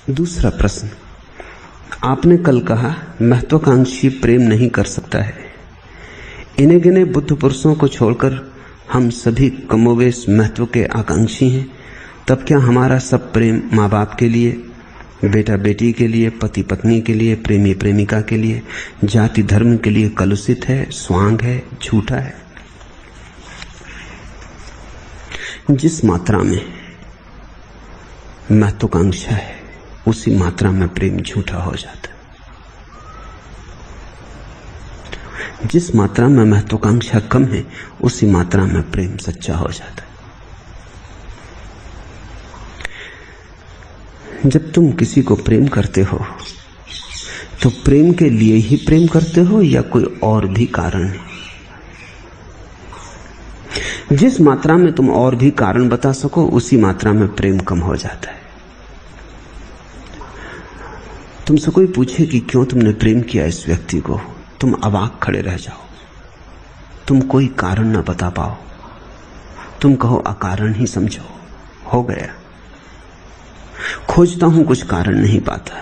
दूसरा प्रश्न, आपने कल कहा महत्वाकांक्षी प्रेम नहीं कर सकता है। इन्हें गिने बुद्ध पुरुषों को छोड़कर हम सभी कमोवेश महत्व के आकांक्षी हैं। तब क्या हमारा सब प्रेम माँ बाप के लिए, बेटा बेटी के लिए, पति पत्नी के लिए, प्रेमी प्रेमिका के लिए, जाति धर्म के लिए कलुषित है, स्वांग है, झूठा है? जिस मात्रा में महत्वाकांक्षा है उसी मात्रा में प्रेम झूठा हो जाता है। जिस मात्रा में महत्वाकांक्षा कम है उसी मात्रा में प्रेम सच्चा हो जाता है। जब तुम किसी को प्रेम करते हो तो प्रेम के लिए ही प्रेम करते हो या कोई और भी कारण है? जिस मात्रा में तुम और भी कारण बता सको उसी मात्रा में प्रेम कम हो जाता है। तुमसे कोई पूछे कि क्यों तुमने प्रेम किया इस व्यक्ति को, तुम अवाक खड़े रह जाओ। तुम कोई कारण ना बता पाओ, तुम कहो अकारण ही समझो, हो गया। खोजता हूं, कुछ कारण नहीं पाता।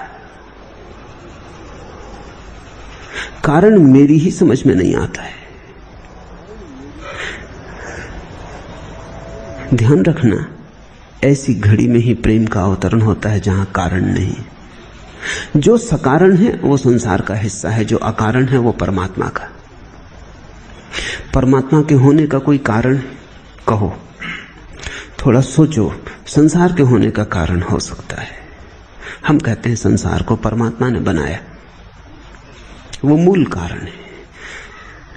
कारण मेरी ही समझ में नहीं आता है। ध्यान रखना, ऐसी घड़ी में ही प्रेम का अवतरण होता है जहां कारण नहीं। जो सकारण है वो संसार का हिस्सा है, जो अकारण है वो परमात्मा का। परमात्मा के होने का कोई कारण कहो, थोड़ा सोचो। संसार के होने का कारण हो सकता है। हम कहते हैं संसार को परमात्मा ने बनाया, वो मूल कारण है।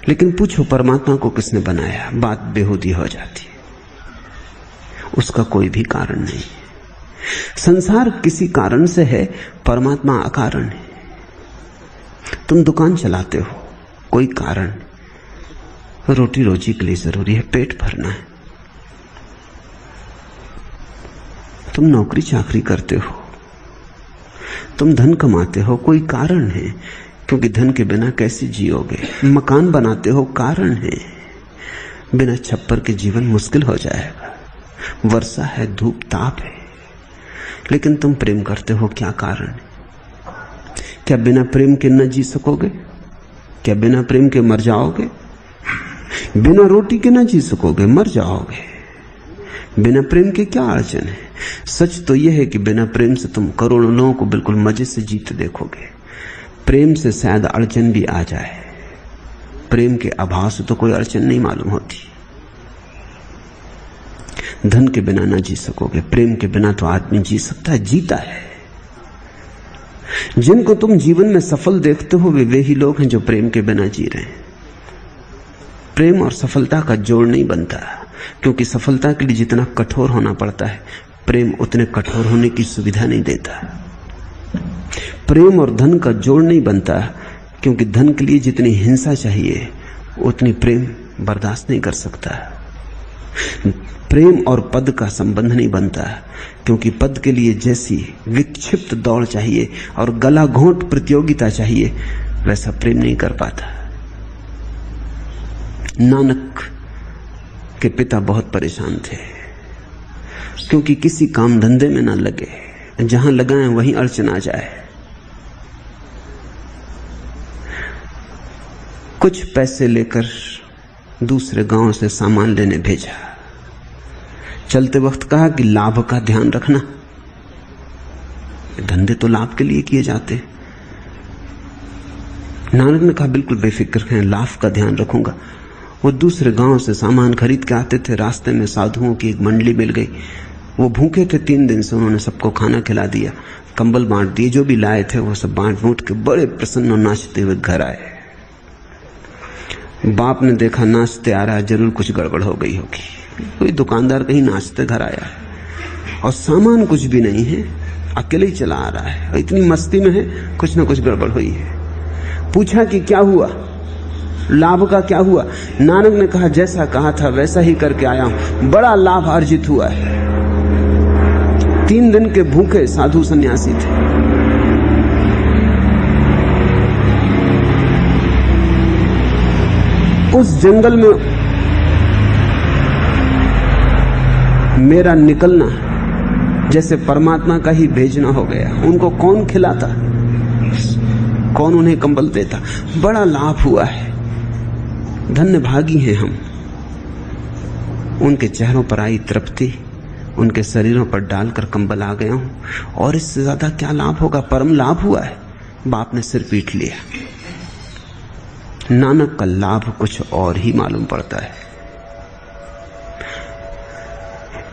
लेकिन पूछो परमात्मा को किसने बनाया, बात बेहूदी हो जाती है। उसका कोई भी कारण नहीं। संसार किसी कारण से है, परमात्मा अकारण है। तुम दुकान चलाते हो, कोई कारण, रोटी रोजी के लिए जरूरी है, पेट भरना है। तुम नौकरी चाकरी करते हो, तुम धन कमाते हो, कोई कारण है, क्योंकि धन के बिना कैसे जियोगे। मकान बनाते हो, कारण है, बिना छप्पर के जीवन मुश्किल हो जाएगा। वर्षा है, धूप ताप है, लेकिन तुम प्रेम करते हो, क्या कारण है? क्या बिना प्रेम के न जी सकोगे? क्या बिना प्रेम के मर जाओगे? बिना रोटी के न जी सकोगे, मर जाओगे। बिना प्रेम के क्या अड़चन है? सच तो यह है कि बिना प्रेम से तुम करोड़ों लोगों को बिल्कुल मजे से जीते देखोगे। प्रेम से शायद अड़चन भी आ जाए, प्रेम के अभाव से तो कोई अड़चन नहीं मालूम होती। धन के बिना ना जी सकोगे, प्रेम के बिना तो आदमी जी सकता है, जीता है। जिनको तुम जीवन में सफल देखते हो वे ही लोग हैं जो प्रेम के बिना जी रहे हैं। प्रेम और सफलता का जोड़ नहीं बनता, क्योंकि सफलता के लिए जितना कठोर होना पड़ता है, प्रेम उतने कठोर होने की सुविधा नहीं देता। प्रेम और धन का जोड़ नहीं बनता, क्योंकि धन के लिए जितनी हिंसा चाहिए उतनी प्रेम बर्दाश्त नहीं कर सकता। प्रेम और पद का संबंध नहीं बनता, क्योंकि पद के लिए जैसी विक्षिप्त दौड़ चाहिए और गला घोंट प्रतियोगिता चाहिए, वैसा प्रेम नहीं कर पाता। नानक के पिता बहुत परेशान थे, क्योंकि किसी काम धंधे में ना लगे, जहां लगाएं वहीं अड़चन आ जाए। कुछ पैसे लेकर दूसरे गांव से सामान लेने भेजा। चलते वक्त कहा कि लाभ का ध्यान रखना, धंधे तो लाभ के लिए किए जाते। नानक ने कहा बिल्कुल बेफिक्र हैं, लाभ का ध्यान रखूंगा। वो दूसरे गांव से सामान खरीद के आते थे, रास्ते में साधुओं की एक मंडली मिल गई। वो भूखे थे 3 दिन से, उन्होंने सबको खाना खिला दिया, कंबल बांट दिए, जो भी लाए थे वो सब बांट बूट के बड़े प्रसन्न और नाचते हुए घर आए। बाप ने देखा नाचते आ रहा है, जरूर कुछ गड़बड़ हो गई होगी, कोई दुकानदार कहीं नाचते घर आया है और सामान कुछ भी नहीं है, अकेले ही चला आ रहा है, इतनी मस्ती में है, कुछ ना कुछ गड़बड़ हुई है। पूछा कि क्या हुआ, लाभ का क्या हुआ? नानक ने कहा जैसा कहा था वैसा ही करके आया हूं, बड़ा लाभ अर्जित हुआ है। 3 दिन के भूखे साधु सन्यासी थे। उस जंगल में मेरा निकलना जैसे परमात्मा का ही भेजना हो गया। उनको कौन खिलाता, कौन उन्हें कंबल देता। बड़ा लाभ हुआ है, धन्य भागी हैं हम। उनके चेहरों पर आई तृप्ति उनके शरीरों पर डालकर कंबल आ गया हूं, और इससे ज्यादा क्या लाभ होगा। परम लाभ हुआ है। बाप ने सिर पीट लिया। नानक का लाभ कुछ और ही मालूम पड़ता है।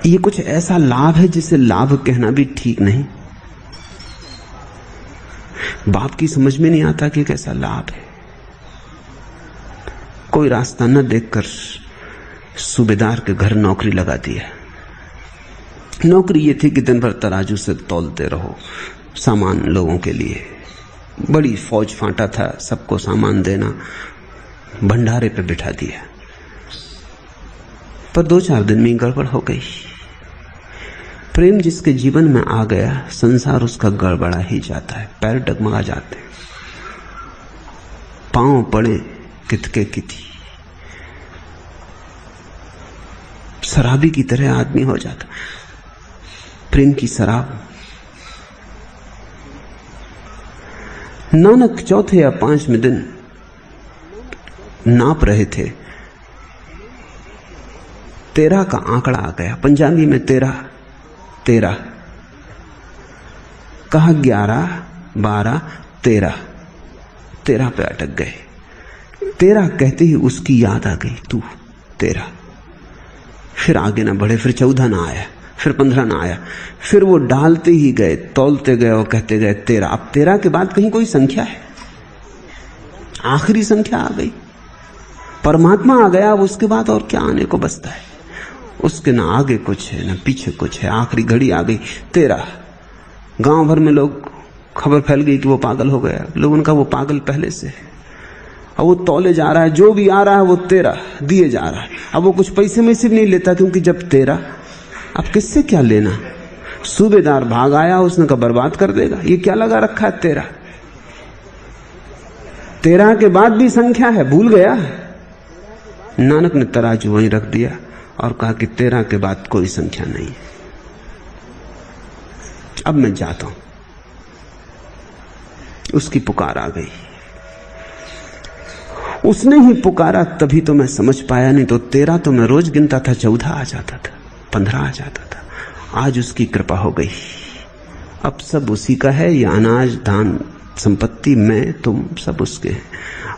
ये कुछ ऐसा लाभ है जिसे लाभ कहना भी ठीक नहीं। बाप की समझ में नहीं आता कि कैसा लाभ है। कोई रास्ता न देखकर सूबेदार के घर नौकरी लगा दिया। नौकरी ये थी कि दिन भर तराजू से तौलते रहो सामान लोगों के लिए। बड़ी फौज फांटा था, सबको सामान देना। भंडारे पे बिठा दिया। पर 2-4 दिन में गड़बड़ हो गई। प्रेम जिसके जीवन में आ गया, संसार उसका गड़बड़ा ही जाता है। पैर डगमगा जाते हैं, पांव पड़े कितके किती, शराबी की तरह आदमी हो जाता। प्रेम की शराब। नानक 4थे या 5वें दिन नाप रहे थे। 13 का आंकड़ा आ गया। पंजाबी में 13 कहा 11, 12, 13 पे अटक गए। 13 कहते ही उसकी याद आ गई, तू 13। फिर आगे ना बढ़े, फिर 14 ना आया, फिर 15 ना आया। फिर वो डालते ही गए, तौलते गए और कहते गए 13। अब 13 के बाद कहीं कोई संख्या है? आखिरी संख्या आ गई, परमात्मा आ गया। अब उसके बाद और क्या आने को बचता है? उसके ना आगे कुछ है ना पीछे कुछ है। आखिरी घड़ी आ गई 13। गांव भर में लोग खबर फैल गई कि वो पागल हो गया। लोगों का वो पागल पहले से है। अब वो तौले जा रहा है, जो भी आ रहा है वो 13 दिए जा रहा है। अब वो कुछ पैसे में से भी नहीं लेता, क्योंकि जब 13, अब किससे क्या लेना। सूबेदार भाग आया, उसने कहा बर्बाद कर देगा। ये क्या लगा रखा है 13 के बाद भी संख्या है, भूल गया। नानक ने तराजू वहीं रख दिया और कहा कि 13 के बाद कोई संख्या नहीं है। अब मैं जाता हूं। उसकी पुकार आ गई। उसने ही पुकारा तभी तो मैं समझ पाया, नहीं तो 13 तो मैं रोज गिनता था, 14 आ जाता था, 15 आ जाता था। आज उसकी कृपा हो गई। अब सब उसी का है। ये अनाज धान संपत्ति मैं तुम सब उसके हैं।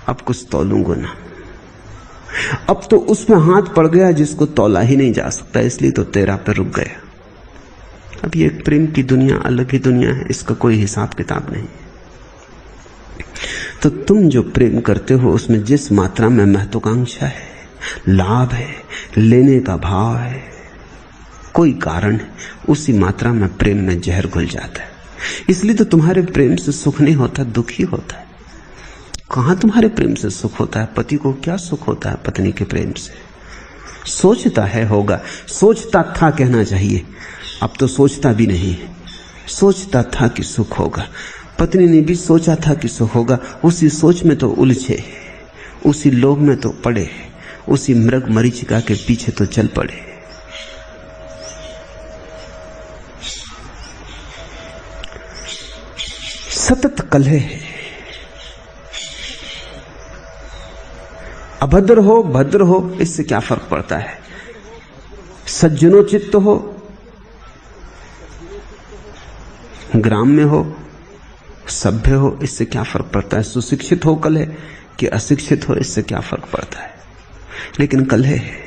अब कुछ तौलूंगा ना। अब तो उसमें हाथ पड़ गया जिसको तौला ही नहीं जा सकता, इसलिए तो 13 पे रुक गया। अब ये प्रेम की दुनिया अलग ही दुनिया है, इसका कोई हिसाब किताब नहीं। तो तुम जो प्रेम करते हो उसमें जिस मात्रा में महत्वाकांक्षा है, लाभ है, लेने का भाव है, कोई कारण है, उसी मात्रा में प्रेम में जहर घुल जाता है। इसलिए तो तुम्हारे प्रेम से सुख नहीं होता, दुख ही होता है। कहां तुम्हारे प्रेम से सुख होता है? पति को क्या सुख होता है पत्नी के प्रेम से? सोचता है होगा, सोचता था कहना चाहिए, अब तो सोचता भी नहीं है। सोचता था कि सुख होगा। पत्नी ने भी सोचा था कि सुख होगा। उसी सोच में तो उलझे, उसी लोभ में तो पड़े, उसी मृग मरीचिका के पीछे तो चल पड़े। सतत कलह है। अभद्र हो भद्र हो इससे क्या फर्क पड़ता है? सज्जनोचित्त हो, ग्राम्य हो, सभ्य हो, इससे क्या फर्क पड़ता है? सुशिक्षित हो कलह कि अशिक्षित हो, इससे क्या फर्क पड़ता है? लेकिन कलह है।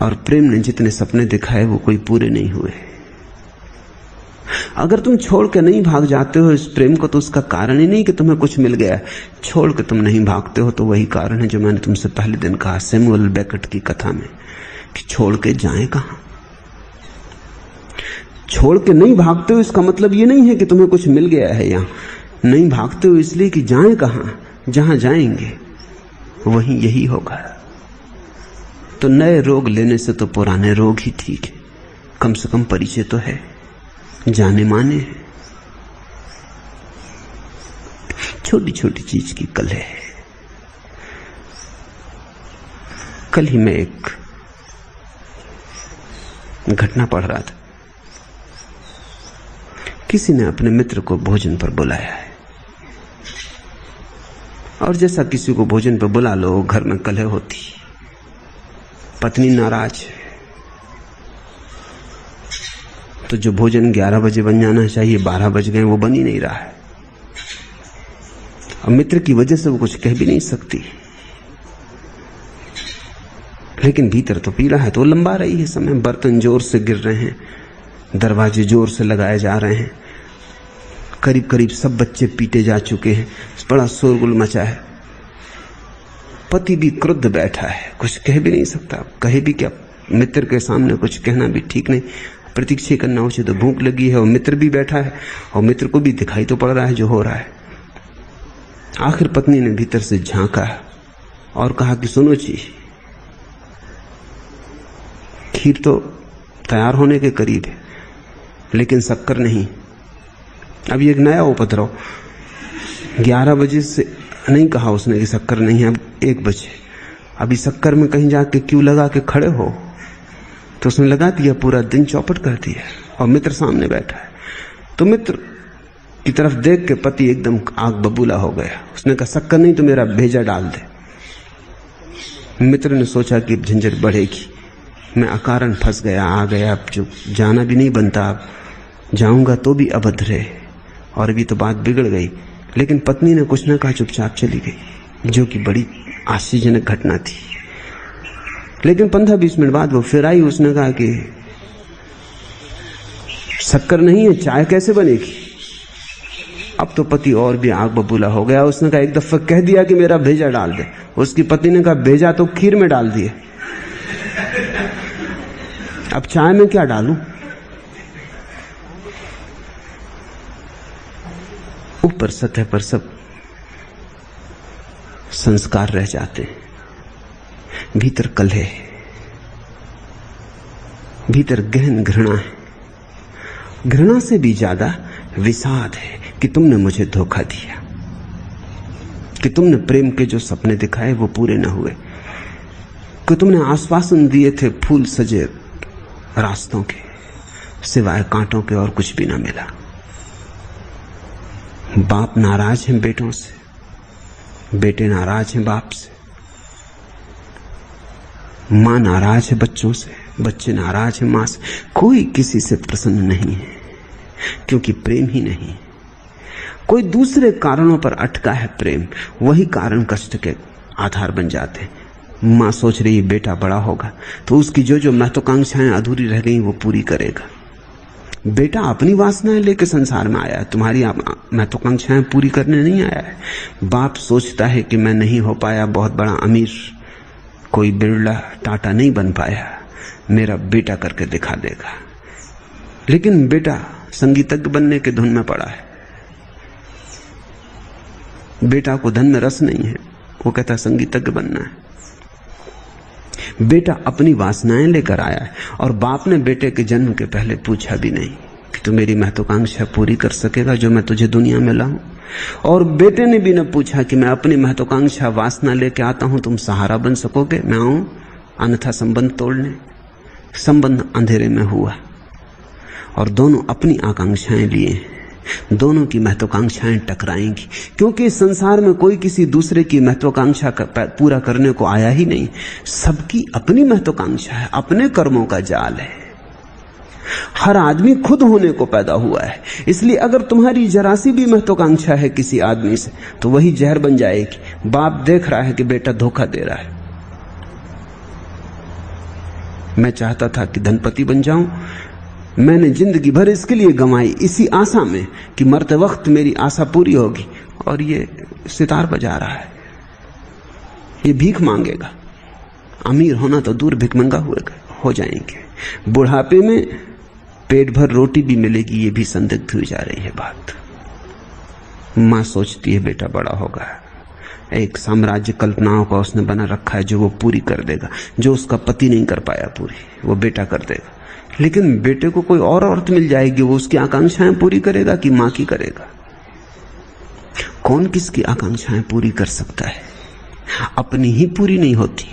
और प्रेम ने जितने सपने दिखाए वो कोई पूरे नहीं हुए। अगर तुम छोड़ के नहीं भाग जाते हो इस प्रेम को, तो उसका कारण ही नहीं कि तुम्हें कुछ मिल गया। छोड़ के तुम नहीं भागते हो तो वही कारण है जो मैंने तुमसे पहले दिन कहा सैमुअल बेकेट की कथा में, कि छोड़ के जाएं कहां। छोड़ के नहीं भागते हो इसका मतलब ये नहीं है कि तुम्हें कुछ मिल गया है। यहां नहीं भागते हो इसलिए कि जाएं कहां। जहां जाएंगे वहीं यही होगा। तो नए रोग लेने से तो पुराने रोग ही ठीक है, कम से कम परिचय तो है, जाने माने। छोटी छोटी चीज की कलह है। कल ही मैं एक घटना पढ़ रहा था। किसी ने अपने मित्र को भोजन पर बुलाया है, और जैसा किसी को भोजन पर बुला लो घर में कलह होती, पत्नी नाराज, तो जो भोजन 11 बजे बन जाना चाहिए 12 बज गए, वो बन ही नहीं रहा है। अब मित्र की वजह से वो कुछ कह भी नहीं सकती, लेकिन भीतर तो पीड़ा है, तो लंबा रही है समय। बर्तन जोर से गिर रहे हैं, दरवाजे जोर से लगाए जा रहे हैं, करीब करीब सब बच्चे पीटे जा चुके हैं, बड़ा शोरगुल मचा है। पति भी क्रुद्ध बैठा है, कुछ कह भी नहीं सकता, कहे भी क्या, मित्र के सामने कुछ कहना भी ठीक नहीं, प्रतीक्षा करना उचित। तो भूख लगी है और मित्र भी बैठा है, और मित्र को भी दिखाई तो पड़ रहा है जो हो रहा है। आखिर पत्नी ने भीतर से झांका और कहा कि सुनो जी, खीर तो तैयार होने के करीब है, लेकिन शक्कर नहीं। अब एक नया उपद्रव, 11 बजे से नहीं कहा उसने कि शक्कर नहीं है, अब 1 बजे। अभी शक्कर में कहीं जाके क्यों लगा के खड़े हो, तो उसने लगा दिया, पूरा दिन चौपट कर दिया, और मित्र सामने बैठा है। तो मित्र की तरफ देख के पति एकदम आग बबूला हो गया। उसने कहा शक्कर नहीं तो मेरा भेजा डाल दे। मित्र ने सोचा कि झंझट बढ़ेगी, मैं अकारण फंस गया, आ गया, अब जो जाना भी नहीं बनता, अब जाऊंगा तो भी अभद्र है, और अभी तो बात बिगड़ गई। लेकिन पत्नी ने कुछ न कहा, चुपचाप चली गई, जो कि बड़ी आश्चर्यजनक घटना थी। लेकिन 15-20 मिनट बाद वो फिर आई, उसने कहा कि शक्कर नहीं है, चाय कैसे बनेगी। अब तो पति और भी आग बबूला हो गया। उसने कहा एक दफा कह दिया कि मेरा भेजा डाल दे। उसकी पत्नी ने कहा भेजा तो खीर में डाल दिए, अब चाय में क्या डालूं। ऊपर सतह पर सब संस्कार रह जाते हैं, भीतर कलह, भीतर गहन घृणा है। घृणा से भी ज्यादा विषाद है कि तुमने मुझे धोखा दिया, कि तुमने प्रेम के जो सपने दिखाए वो पूरे न हुए, कि तुमने आश्वासन दिए थे फूल सजे रास्तों के, सिवाय कांटों के और कुछ भी ना मिला। बाप नाराज हैं बेटों से, बेटे नाराज हैं बाप से, मां नाराज है बच्चों से, बच्चे नाराज हैं मां से। कोई किसी से प्रसन्न नहीं है, क्योंकि प्रेम ही नहीं। कोई दूसरे कारणों पर अटका है प्रेम, वही कारण कष्ट के आधार बन जाते हैं। मां सोच रही बेटा बड़ा होगा तो उसकी जो जो महत्वाकांक्षाएं अधूरी रह गई वो पूरी करेगा। बेटा अपनी वासनाएं लेकर संसार में आया है, तुम्हारी महत्वाकांक्षाएं पूरी करने नहीं आया है। बाप सोचता है कि मैं नहीं हो पाया बहुत बड़ा अमीर, कोई बिरला टाटा नहीं बन पाया, मेरा बेटा करके दिखा देगा। लेकिन बेटा संगीतज्ञ बनने के धुन में पड़ा है, बेटा को धन में रस नहीं है, वो कहता संगीतज्ञ बनना है। बेटा अपनी वासनाएं लेकर आया है, और बाप ने बेटे के जन्म के पहले पूछा भी नहीं कि तू मेरी महत्वाकांक्षा पूरी कर सकेगा जो मैं तुझे दुनिया में लाऊं। और बेटे ने भी न पूछा कि मैं अपनी महत्वाकांक्षा वासना लेके आता हूं, तुम सहारा बन सकोगे, मैं आऊं अन्यथा संबंध तोड़ने। संबंध अंधेरे में हुआ, और दोनों अपनी आकांक्षाएं लिए, दोनों की महत्वाकांक्षाएं टकराएंगी, क्योंकि इस संसार में कोई किसी दूसरे की महत्वाकांक्षा पूरा करने को आया ही नहीं। सबकी अपनी महत्वाकांक्षा है, अपने कर्मों का जाल है। हर आदमी खुद होने को पैदा हुआ है, इसलिए अगर तुम्हारी जरा सी भी महत्वाकांक्षा है किसी आदमी से तो वही जहर बन जाएगी। बाप देख रहा है कि बेटा धोखा दे रहा है। मैं चाहता था कि धनपति बन जाऊं, मैंने जिंदगी भर इसके लिए गंवाई, इसी आशा में कि मरते वक्त मेरी आशा पूरी होगी, और ये सितार बजा रहा है, ये भीख मांगेगा। अमीर होना तो दूर, भिखमंगा हो जाएंगे। बुढ़ापे में पेट भर रोटी भी मिलेगी, ये भी संदिग्ध हुई जा रही है बात। मां सोचती है बेटा बड़ा होगा, एक साम्राज्य कल्पनाओं का उसने बना रखा है जो वो पूरी कर देगा, जो उसका पति नहीं कर पाया पूरी, वो बेटा कर देगा। लेकिन बेटे को कोई और औरत मिल जाएगी, वो उसकी आकांक्षाएं पूरी करेगा कि मां की करेगा? कौन किसकी आकांक्षाएं पूरी कर सकता है? अपनी ही पूरी नहीं होती,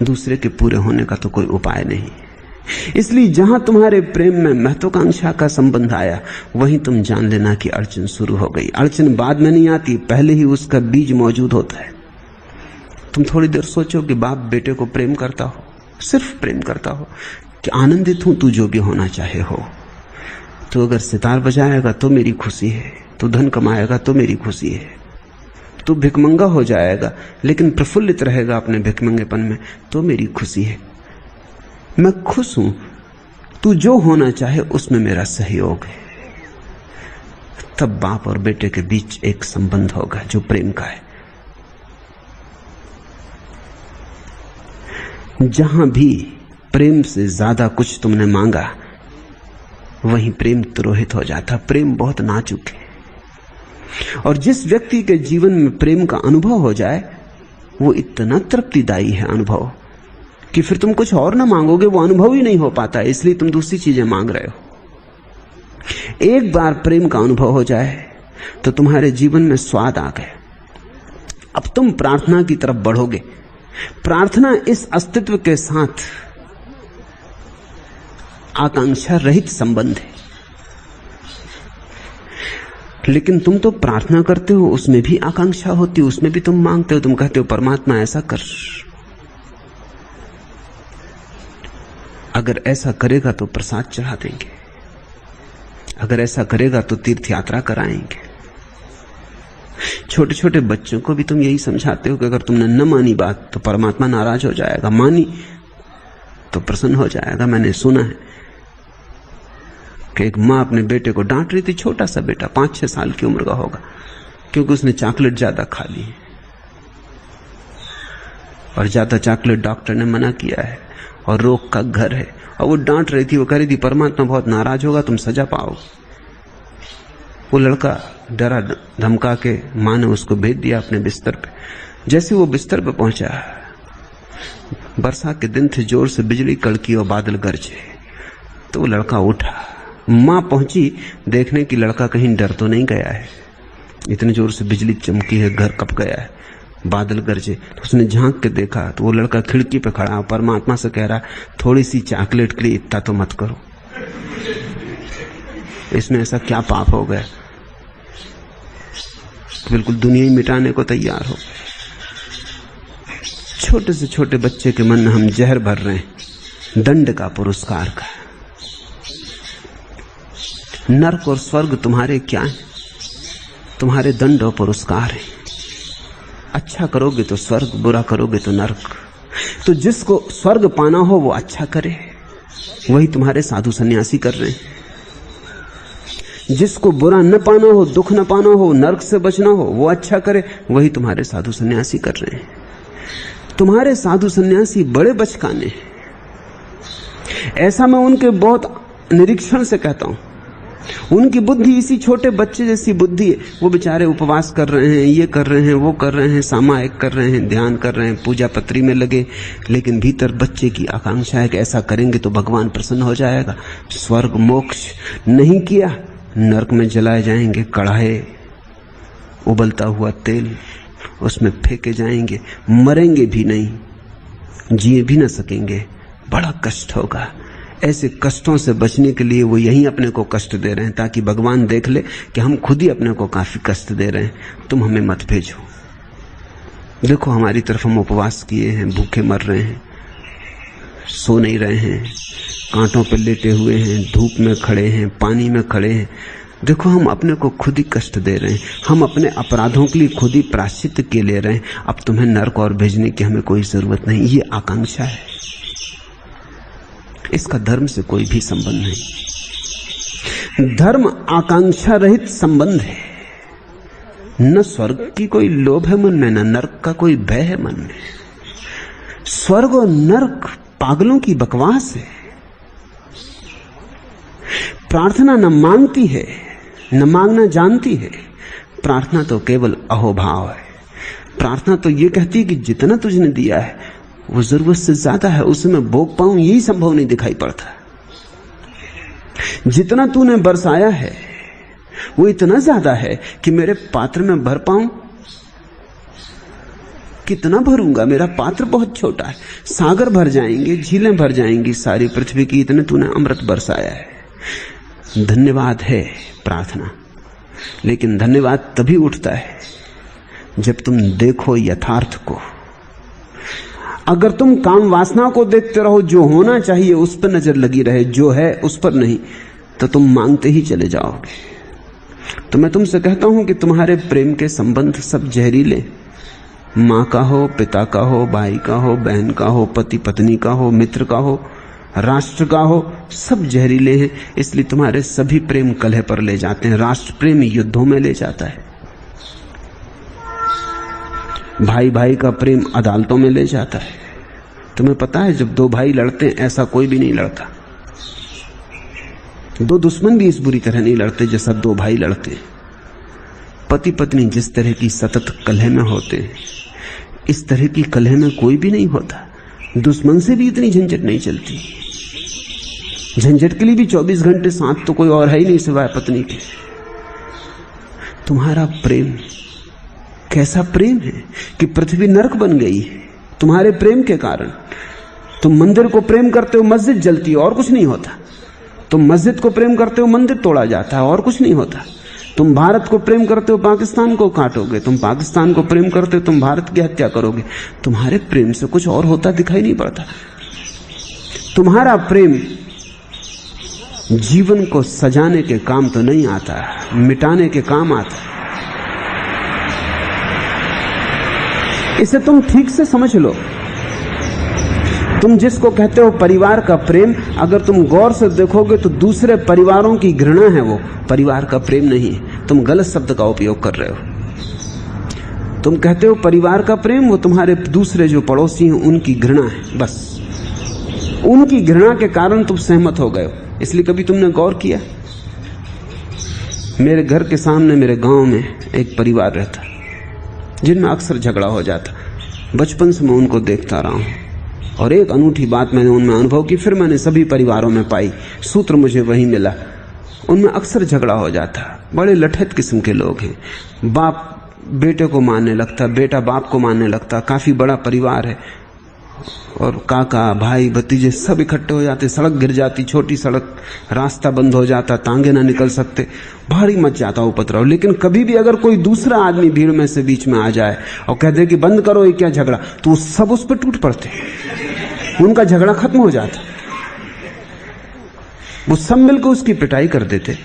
दूसरे के पूरे होने का तो कोई उपाय नहीं। इसलिए जहां तुम्हारे प्रेम में महत्वाकांक्षा का संबंध आया, वहीं तुम जान लेना कि अड़चन शुरू हो गई। अड़चन बाद में नहीं आती, पहले ही उसका बीज मौजूद होता है। तुम थोड़ी देर सोचो कि बाप बेटे को प्रेम करता हो, सिर्फ प्रेम करता हो कि आनंदित हूं, तू जो भी होना चाहे हो। तो अगर सितार बजाएगा तो मेरी खुशी है, तो धन कमाएगा तो मेरी खुशी है, तो भिखमंगा हो जाएगा लेकिन प्रफुल्लित रहेगा अपने भिखमंगेपन में तो मेरी खुशी है। मैं खुश हूं, तू जो होना चाहे उसमें मेरा सहयोग है। तब बाप और बेटे के बीच एक संबंध होगा जो प्रेम का है। जहां भी प्रेम से ज्यादा कुछ तुमने मांगा, वहीं प्रेम तिरोहित हो जाता। प्रेम बहुत नाजुक है, और जिस व्यक्ति के जीवन में प्रेम का अनुभव हो जाए, वो इतना तृप्तिदायी है अनुभव कि फिर तुम कुछ और ना मांगोगे, वो अनुभव ही नहीं हो पाता, इसलिए तुम दूसरी चीजें मांग रहे हो। एक बार प्रेम का अनुभव हो जाए तो तुम्हारे जीवन में स्वाद आ गए। अब तुम प्रार्थना की तरफ बढ़ोगे। प्रार्थना इस अस्तित्व के साथ आकांक्षा रहित संबंध है, लेकिन तुम तो प्रार्थना करते हो, उसमें भी आकांक्षा होती है, उसमें भी तुम मांगते हो। तुम कहते हो परमात्मा ऐसा कर, अगर ऐसा करेगा तो प्रसाद चढ़ा देंगे, अगर ऐसा करेगा तो तीर्थ यात्रा कराएंगे। छोटे छोटे बच्चों को भी तुम यही समझाते हो कि अगर तुमने न मानी बात तो परमात्मा नाराज हो जाएगा, मानी तो प्रसन्न हो जाएगा। मैंने सुना है कि एक मां अपने बेटे को डांट रही थी, छोटा सा बेटा 5-6 साल की उम्र का होगा, क्योंकि उसने चॉकलेट ज्यादा खा ली और ज्यादा चॉकलेट डॉक्टर ने मना किया है और रोग का घर है। और वो डांट रही थी, वो कह रही थी परमात्मा बहुत नाराज होगा, तुम सजा पाओगे। वो लड़का डरा धमका के मां ने उसको भेज दिया अपने बिस्तर पे। जैसे वो बिस्तर पे पहुंचा, बरसात के दिन थे, जोर से बिजली कड़की और बादल गरजे, तो वो लड़का उठा। मां पहुंची देखने की लड़का कहीं डर तो नहीं गया है, इतने जोर से बिजली चमकी है, घर कप गया है, बादल गरजे। तो उसने झांक के देखा तो वो लड़का खिड़की पे खड़ा परमात्मा से कह रहा, थोड़ी सी चॉकलेट के लिए इतना तो मत करो, इसमें ऐसा क्या पाप हो गया। बिल्कुल दुनिया ही मिटाने को तैयार हो। छोटे से छोटे बच्चे के मन में हम जहर भर रहे हैं दंड का, पुरस्कार का। नरक और स्वर्ग तुम्हारे क्या है? तुम्हारे दंड और पुरस्कार है। अच्छा करोगे तो स्वर्ग, बुरा करोगे तो नरक। तो जिसको स्वर्ग पाना हो वो अच्छा करे, वही तुम्हारे साधु सन्यासी कर रहे हैं। जिसको बुरा न पाना हो, दुख न पाना हो, नरक से बचना हो, वो अच्छा करे, वही तुम्हारे साधु सन्यासी कर रहे हैं। तुम्हारे साधु सन्यासी बड़े बचकाने हैं, ऐसा मैं उनके बहुत निरीक्षण से कहता हूं। उनकी बुद्धि इसी छोटे बच्चे जैसी बुद्धि है। वो बेचारे उपवास कर रहे हैं, ये कर रहे हैं, वो कर रहे हैं, सामायिक कर रहे हैं, ध्यान कर रहे हैं, पूजा पत्री में लगे, लेकिन भीतर बच्चे की आकांक्षा है कि ऐसा करेंगे तो भगवान प्रसन्न हो जाएगा। स्वर्ग मोक्ष नहीं किया, नरक में जलाए जाएंगे, कढ़ाए उबलता हुआ तेल उसमें फेंके जाएंगे, मरेंगे भी नहीं, जिए भी न सकेंगे, बड़ा कष्ट होगा। ऐसे कष्टों से बचने के लिए वो यहीं अपने को कष्ट दे रहे हैं, ताकि भगवान देख ले कि हम खुद ही अपने को काफी कष्ट दे रहे हैं, तुम हमें मत भेजो। देखो हमारी तरफ हम उपवास किए हैं, भूखे मर रहे हैं, सो नहीं रहे हैं, कांटों पर लेटे हुए हैं, धूप में खड़े हैं, पानी में खड़े हैं। देखो हम अपने को खुद ही कष्ट दे रहे हैं, हम अपने अपराधों के लिए खुद ही प्रायश्चित के ले रहे हैं। अब तुम्हें नरक और भेजने की हमें कोई जरूरत नहीं। ये आकांक्षा है, इसका धर्म से कोई भी संबंध नहीं। धर्म आकांक्षा रहित संबंध है। न स्वर्ग की कोई लोभ है मन में, न नरक का कोई भय है मन में। स्वर्ग और नरक पागलों की बकवास है। प्रार्थना न मांगती है, न मांगना जानती है। प्रार्थना तो केवल अहोभाव है। प्रार्थना तो ये कहती है कि जितना तुझने दिया है वो जरूरत से ज्यादा है, उसे मैं भोग पाऊं यही संभव नहीं दिखाई पड़ता। जितना तूने बरसाया है वो इतना ज्यादा है कि मेरे पात्र में भर पाऊं कितना भरूंगा, मेरा पात्र बहुत छोटा है। सागर भर जाएंगे, झीलें भर जाएंगी सारी पृथ्वी की, इतने तूने अमृत बरसाया है। धन्यवाद है प्रार्थना, लेकिन धन्यवाद तभी उठता है जब तुम देखो यथार्थ को। अगर तुम काम वासना को देखते रहो, जो होना चाहिए उस पर नजर लगी रहे, जो है उस पर नहीं, तो तुम मांगते ही चले जाओगे। तो मैं तुमसे कहता हूं कि तुम्हारे प्रेम के संबंध सब जहरीले, माँ का हो, पिता का हो, भाई का हो, बहन का हो, पति पत्नी का हो, मित्र का हो, राष्ट्र का हो, सब जहरीले हैं। इसलिए तुम्हारे सभी प्रेम कलह पर ले जाते हैं। राष्ट्र प्रेम युद्धों में ले जाता है, भाई भाई का प्रेम अदालतों में ले जाता है। तुम्हें पता है जब दो भाई लड़ते हैं ऐसा कोई भी नहीं लड़ता, दो दुश्मन भी इस बुरी तरह नहीं लड़ते जैसा दो भाई लड़ते हैं। पति पत्नी जिस तरह की सतत कलह में होते हैं, इस तरह की कलह में कोई भी नहीं होता। दुश्मन से भी इतनी झंझट नहीं चलती। झंझट के लिए भी 24 घंटे साथ तो कोई और है ही नहीं सिवाय पत्नी के। तुम्हारा प्रेम कैसा प्रेम है कि पृथ्वी नरक बन गई है तुम्हारे प्रेम के कारण। तुम मंदिर को प्रेम करते हो, मस्जिद जलती है और कुछ नहीं होता। तुम मस्जिद को प्रेम करते हो, मंदिर तोड़ा जाता है और कुछ नहीं होता। तुम भारत को प्रेम करते हो, पाकिस्तान को काटोगे। तुम पाकिस्तान को प्रेम करते हो, तुम भारत की हत्या करोगे। तुम्हारे प्रेम से कुछ और होता दिखाई नहीं पड़ता। तुम्हारा प्रेम जीवन को सजाने के काम तो नहीं आता, मिटाने के काम आता। इसे तुम ठीक से समझ लो। तुम जिसको कहते हो परिवार का प्रेम, अगर तुम गौर से देखोगे तो दूसरे परिवारों की घृणा है, वो परिवार का प्रेम नहीं है। तुम गलत शब्द का उपयोग कर रहे हो। तुम कहते हो परिवार का प्रेम, वो तुम्हारे दूसरे जो पड़ोसी हैं उनकी घृणा है। बस उनकी घृणा के कारण तुम सहमत हो गए हो। इसलिए कभी तुमने गौर किया? मेरे घर के सामने मेरे गांव में एक परिवार रहता जिनमें अक्सर झगड़ा हो जाता। बचपन से मैं उनको देखता रहा हूं और एक अनूठी बात मैंने उनमें अनुभव की, फिर मैंने सभी परिवारों में पाई। सूत्र मुझे वही मिला। उनमें अक्सर झगड़ा हो जाता। बड़े लठैत किस्म के लोग हैं। बाप बेटे को मारने लगता, बेटा बाप को मारने लगता। काफी बड़ा परिवार है और काका भाई भतीजे सब इकट्ठे हो जाते। सड़क गिर जाती, छोटी सड़क, रास्ता बंद हो जाता, तांगे ना निकल सकते, भारी मच जाता उपद्रव। लेकिन कभी भी अगर कोई दूसरा आदमी भीड़ में से बीच में आ जाए और कह दे कि बंद करो ये क्या झगड़ा, तो सब उस पर टूट पड़ते, उनका झगड़ा खत्म हो जाता। वो सब मिलकर उसकी पिटाई कर देते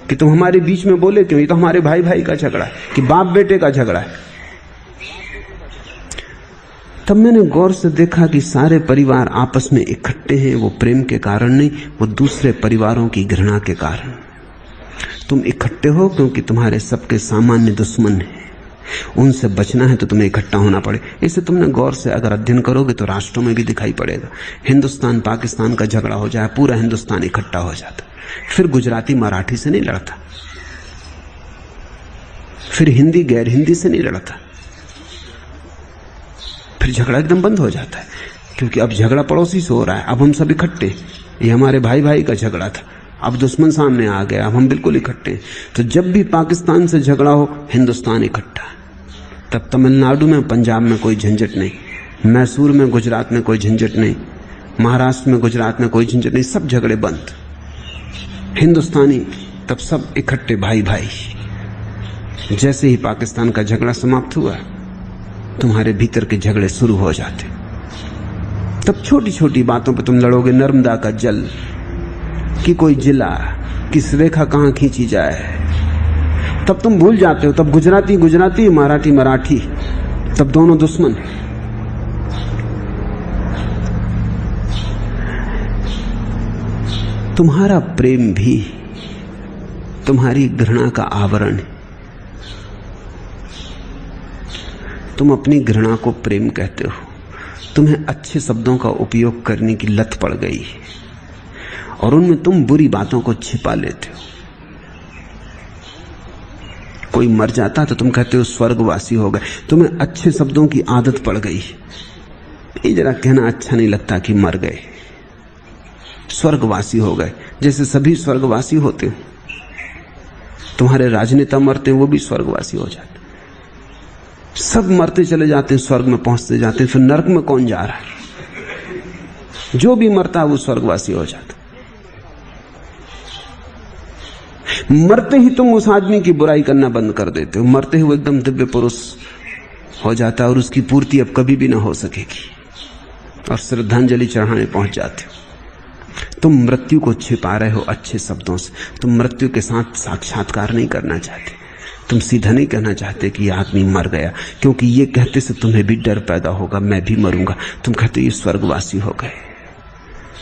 कि तुम हमारे बीच में बोले क्यों, ये तो हमारे भाई भाई का झगड़ा है, कि बाप बेटे का झगड़ा है। तब मैंने गौर से देखा कि सारे परिवार आपस में इकट्ठे हैं, वो प्रेम के कारण नहीं, वो दूसरे परिवारों की घृणा के कारण। तुम इकट्ठे हो क्योंकि तुम्हारे सबके सामान्य दुश्मन हैं, उनसे बचना है तो तुम्हें इकट्ठा होना पड़े। इसे तुमने गौर से अगर अध्ययन करोगे तो राष्ट्रों में भी दिखाई पड़ेगा। हिंदुस्तान पाकिस्तान का झगड़ा हो जाए, पूरा हिंदुस्तान इकट्ठा हो जाता। फिर गुजराती मराठी से नहीं लड़ता, फिर हिंदी गैर हिंदी से नहीं लड़ता, फिर झगड़ा एकदम बंद हो जाता है। क्योंकि अब झगड़ा पड़ोसी से हो रहा है, अब हम सब इकट्ठे। ये हमारे भाई भाई का झगड़ा था, अब दुश्मन सामने आ गया, अब हम बिल्कुल इकट्ठे। तो जब भी पाकिस्तान से झगड़ा हो, हिंदुस्तान इकट्ठा। तब तमिलनाडु में पंजाब में कोई झंझट नहीं, मैसूर में गुजरात में कोई झंझट नहीं, महाराष्ट्र में गुजरात में कोई झंझट नहीं, सब झगड़े बंद। हिंदुस्तानी तब सब इकट्ठे भाई भाई। जैसे ही पाकिस्तान का झगड़ा समाप्त हुआ, तुम्हारे भीतर के झगड़े शुरू हो जाते। तब छोटी छोटी बातों पे तुम लड़ोगे। नर्मदा का जल कि कोई जिला, किस रेखा कहां खींची जाए, तब तुम भूल जाते हो। तब गुजराती गुजराती, मराठी मराठी, तब दोनों दुश्मन। तुम्हारा प्रेम भी तुम्हारी घृणा का आवरण है। तुम अपनी घृणा को प्रेम कहते हो। तुम्हें अच्छे शब्दों का उपयोग करने की लत पड़ गई है और उनमें तुम बुरी बातों को छिपा लेते हो। कोई मर जाता तो तुम कहते हो स्वर्गवासी हो गए। तुम्हें अच्छे शब्दों की आदत पड़ गई। ये जरा कहना अच्छा नहीं लगता कि मर गए, स्वर्गवासी हो गए, जैसे सभी स्वर्गवासी होते हो। तुम्हारे राजनेता मरते हैं, वो भी स्वर्गवासी हो जाते। सब मरते चले जाते हैं, स्वर्ग में पहुंचते जाते हैं, फिर नरक में कौन जा रहा है? जो भी मरता है वो स्वर्गवासी हो जाता। मरते ही तुम उस आदमी की बुराई करना बंद कर देते हो, मरते ही वो एकदम दिव्य पुरुष हो जाता है और उसकी पूर्ति अब कभी भी ना हो सकेगी, और श्रद्धांजलि चढ़ाने पहुंच जाते हो। तुम मृत्यु को छिपा रहे हो अच्छे शब्दों से। तुम मृत्यु के साथ साक्षात्कार नहीं करना चाहते। तुम सीधा नहीं कहना चाहते कि यह आदमी मर गया, क्योंकि ये कहते से तुम्हें भी डर पैदा होगा, मैं भी मरूंगा। तुम कहते ये स्वर्गवासी हो गए।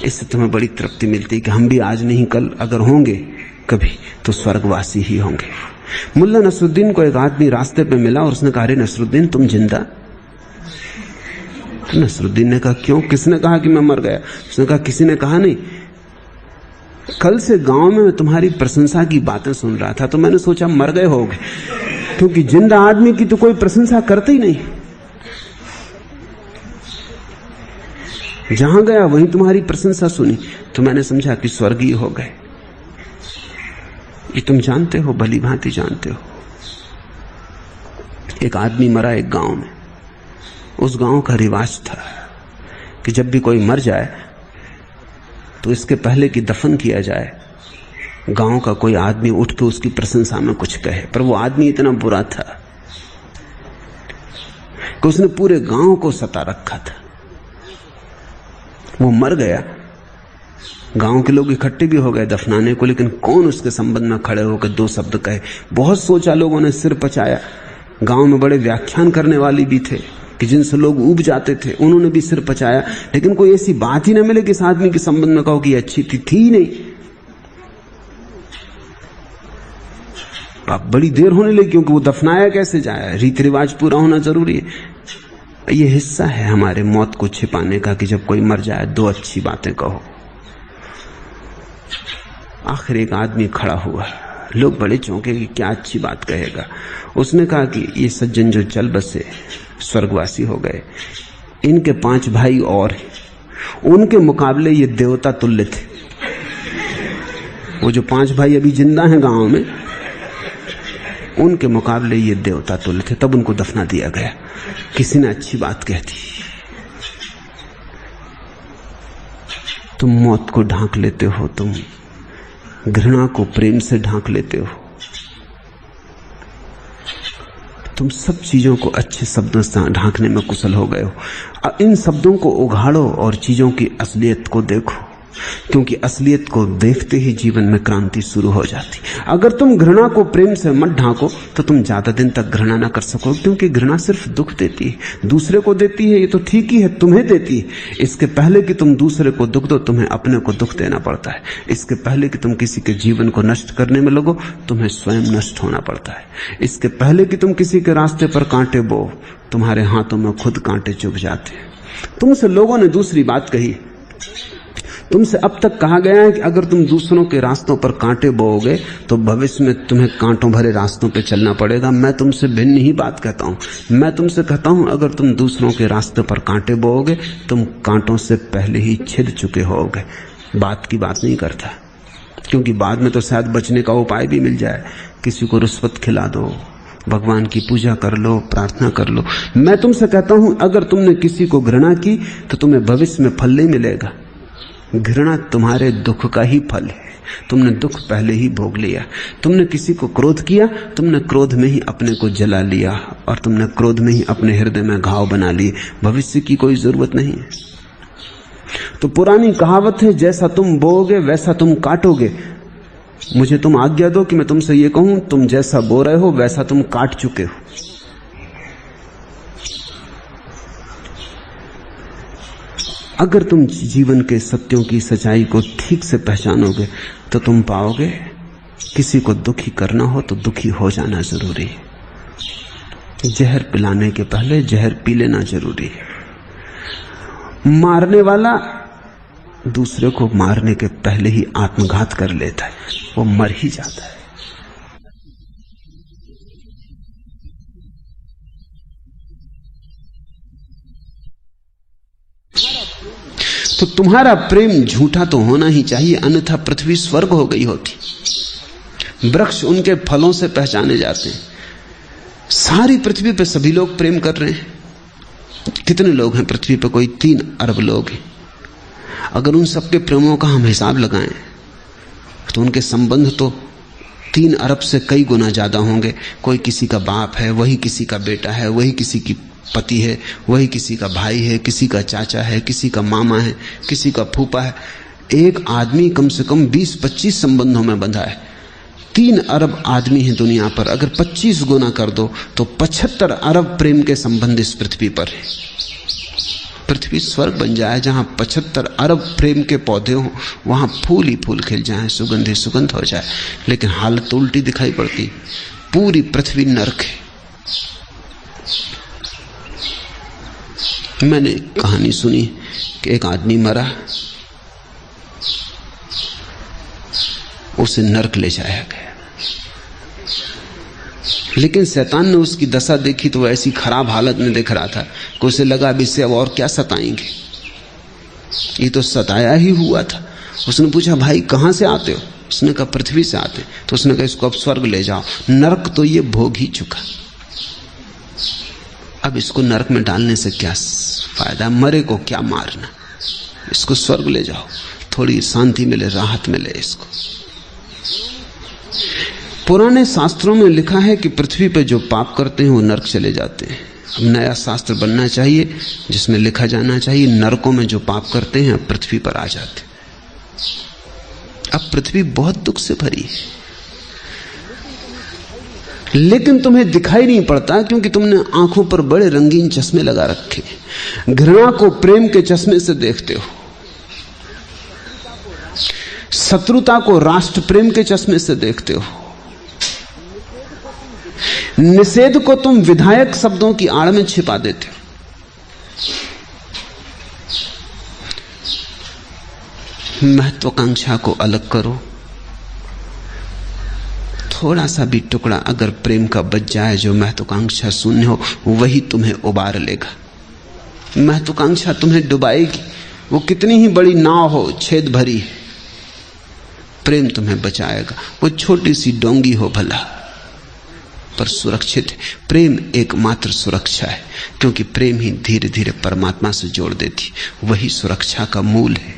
इससे तुम्हें बड़ी तृप्ति मिलती है कि हम भी आज नहीं कल अगर होंगे कभी तो स्वर्गवासी ही होंगे। मुल्ला नसरुद्दीन को एक आदमी रास्ते पे मिला और उसने कहा, अरे नसरुद्दीन तुम जिंदा? तो नसरुद्दीन ने कहा, क्यों, किसने कहा कि मैं मर गया? उसने कहा, किसी ने कहा नहीं, कल से गांव में मैं तुम्हारी प्रशंसा की बातें सुन रहा था तो मैंने सोचा मर गए होगे, क्योंकि जिंदा आदमी की तो कोई प्रशंसा करते ही नहीं। जहां गया वहीं तुम्हारी प्रशंसा सुनी तो मैंने समझा कि स्वर्गीय हो गए। ये तुम जानते हो, भली भांति जानते हो। एक आदमी मरा एक गांव में। उस गांव का रिवाज था कि जब भी कोई मर जाए तो इसके पहले कि दफन किया जाए गांव का कोई आदमी उठ के उसकी प्रशंसा में कुछ कहे। पर वो आदमी इतना बुरा था कि उसने पूरे गांव को सता रखा था। वो मर गया, गांव के लोग इकट्ठे भी हो गए दफनाने को, लेकिन कौन उसके संबंध में खड़े होकर दो शब्द कहे। बहुत सोचा, लोगों ने सिर पचाया। गांव में बड़े व्याख्यान करने वाले भी थे कि जिनसे लोग ऊब जाते थे, उन्होंने भी सिर पचाया, लेकिन कोई ऐसी बात ही न मिले कि इस आदमी के संबंध में कहो कि अच्छी थी ही नहीं। अब बड़ी देर होने लगी, क्योंकि वो दफनाया कैसे जाए, रीति रिवाज पूरा होना जरूरी है। ये हिस्सा है हमारे मौत को छिपाने का कि जब कोई मर जाए दो अच्छी बातें कहो। आखिर एक आदमी खड़ा हुआ, लोग बड़े चौंके कि क्या अच्छी बात कहेगा। उसने कहा कि ये सज्जन जो चल बसे स्वर्गवासी हो गए, इनके 5 भाई और हैं, उनके मुकाबले ये देवता तुल्य थे। वो जो 5 भाई अभी जिंदा हैं गांव में, उनके मुकाबले ये देवता तुल्य थे। तब उनको दफना दिया गया। किसी ने अच्छी बात कह दी। तुम मौत को ढांक लेते हो, तुम घृणा को प्रेम से ढांक लेते हो, तुम सब चीजों को अच्छे शब्दों से ढांकने में कुशल हो गए हो। इन शब्दों को उघाड़ो और चीजों की असलियत को देखो, क्योंकि असलियत को देखते ही जीवन में क्रांति शुरू हो जाती। अगर तुम घृणा को प्रेम से मत ढांको तो तुम ज्यादा दिन तक घृणा ना कर सको, क्योंकि घृणा सिर्फ दुख देती है। दूसरे को देती है ये तो ठीक ही है, तुम्हें देती है। इसके पहले कि तुम दूसरे को दुख दो, तुम्हें अपने को दुख देना पड़ता है। इसके पहले कि तुम किसी के जीवन को नष्ट करने में लगो, तुम्हें स्वयं नष्ट होना पड़ता है। इसके पहले कि तुम किसी के रास्ते पर कांटे बो, तुम्हारे हाथों में खुद कांटे चुभ जाते हैं। तुमसे लोगों ने दूसरी बात कही। तुमसे अब तक कहा गया है कि अगर तुम दूसरों के रास्तों पर कांटे बोओगे तो भविष्य में तुम्हें कांटों भरे रास्तों पे चलना पड़ेगा। मैं तुमसे भिन्न ही बात कहता हूं। मैं तुमसे कहता हूं, अगर तुम दूसरों के रास्ते पर कांटे बोओगे, तुम कांटों से पहले ही छिद चुके होगे। बात की बात नहीं करता, क्योंकि बाद में तो शायद बचने का उपाय भी मिल जाए। किसी को रिश्वत खिला दो, भगवान की पूजा कर लो, प्रार्थना कर लो। मैं तुमसे कहता हूं, अगर तुमने किसी को घृणा की तो तुम्हें भविष्य में फल नहीं मिलेगा। घृणा तुम्हारे दुख का ही फल है। तुमने दुख पहले ही भोग लिया। तुमने किसी को क्रोध किया, तुमने क्रोध में ही अपने को जला लिया, और तुमने क्रोध में ही अपने हृदय में घाव बना लिए। भविष्य की कोई जरूरत नहीं है। तो पुरानी कहावत है, जैसा तुम बोओगे वैसा तुम काटोगे। मुझे तुम आज्ञा दो कि मैं तुमसे ये कहूं, तुम जैसा बो रहे हो वैसा तुम काट चुके हो। अगर तुम जीवन के सत्यों की सच्चाई को ठीक से पहचानोगे तो तुम पाओगे, किसी को दुखी करना हो तो दुखी हो जाना जरूरी है। जहर पिलाने के पहले जहर पी लेना जरूरी है। मारने वाला दूसरे को मारने के पहले ही आत्मघात कर लेता है, वो मर ही जाता है। तो तुम्हारा प्रेम झूठा तो होना ही चाहिए, अन्यथा पृथ्वी स्वर्ग हो गई होती। वृक्ष उनके फलों से पहचाने जाते हैं। सारी पृथ्वी पे सभी लोग प्रेम कर रहे हैं। कितने लोग हैं पृथ्वी पे? कोई 3 अरब लोग हैं। अगर उन सबके प्रेमों का हम हिसाब लगाएं तो उनके संबंध तो 3 अरब से कई गुना ज्यादा होंगे। कोई किसी का बाप है, वही किसी का बेटा है, वही किसी की पति है, वही किसी का भाई है, किसी का चाचा है, किसी का मामा है, किसी का फूफा है। एक आदमी कम से कम 20-25 संबंधों में बंधा है। 3 अरब आदमी हैं दुनिया पर। अगर 25 गुना कर दो तो 75 अरब प्रेम के संबंध इस पृथ्वी पर है। पृथ्वी स्वर्ग बन जाए जहां 75 अरब प्रेम के पौधे हों, वहां फूल ही फूल खिल जाए, सुगंध ही सुगंध हो जाए। लेकिन हालत उल्टी दिखाई पड़ती। पूरी पृथ्वी नरक है। मैंने कहानी सुनी कि एक आदमी मरा, उसे नरक ले जाया गया। लेकिन शैतान ने उसकी दशा देखी तो ऐसी खराब हालत में देख रहा था कि उसे लगा अब इससे अब और क्या सताएंगे, ये तो सताया ही हुआ था। उसने पूछा भाई कहां से आते हो? उसने कहा पृथ्वी से आते। तो उसने कहा इसको अब स्वर्ग ले जाओ, नरक तो ये भोग ही चुका, अब इसको नरक में डालने से क्या फायदा, मरे को क्या मारना, इसको स्वर्ग ले जाओ, थोड़ी शांति मिले, राहत मिले इसको। पुराने शास्त्रों में लिखा है कि पृथ्वी पर जो पाप करते हैं वो नरक चले जाते हैं। अब नया शास्त्र बनना चाहिए जिसमें लिखा जाना चाहिए नरकों में जो पाप करते हैं अब पृथ्वी पर आ जाते। अब पृथ्वी बहुत दुख से भरी है, लेकिन तुम्हें दिखाई नहीं पड़ता क्योंकि तुमने आंखों पर बड़े रंगीन चश्मे लगा रखे। घृणा को प्रेम के चश्मे से देखते हो, शत्रुता को राष्ट्र प्रेम के चश्मे से देखते हो, निषेध को तुम विधायक शब्दों की आड़ में छिपा देते हो। महत्वाकांक्षा को अलग करो, थोड़ा सा भी टुकड़ा अगर प्रेम का बच जाए जो महत्वाकांक्षा शून्य हो, वही तुम्हें उबार लेगा। महत्वाकांक्षा तुम्हें डुबाएगी, वो कितनी ही बड़ी नाव हो, छेद भरी, प्रेम तुम्हें बचाएगा। वो छोटी सी डोंगी हो भला पर सुरक्षित है। प्रेम एकमात्र सुरक्षा है, क्योंकि प्रेम ही धीरे धीरे परमात्मा से जोड़ देती, वही सुरक्षा का मूल है।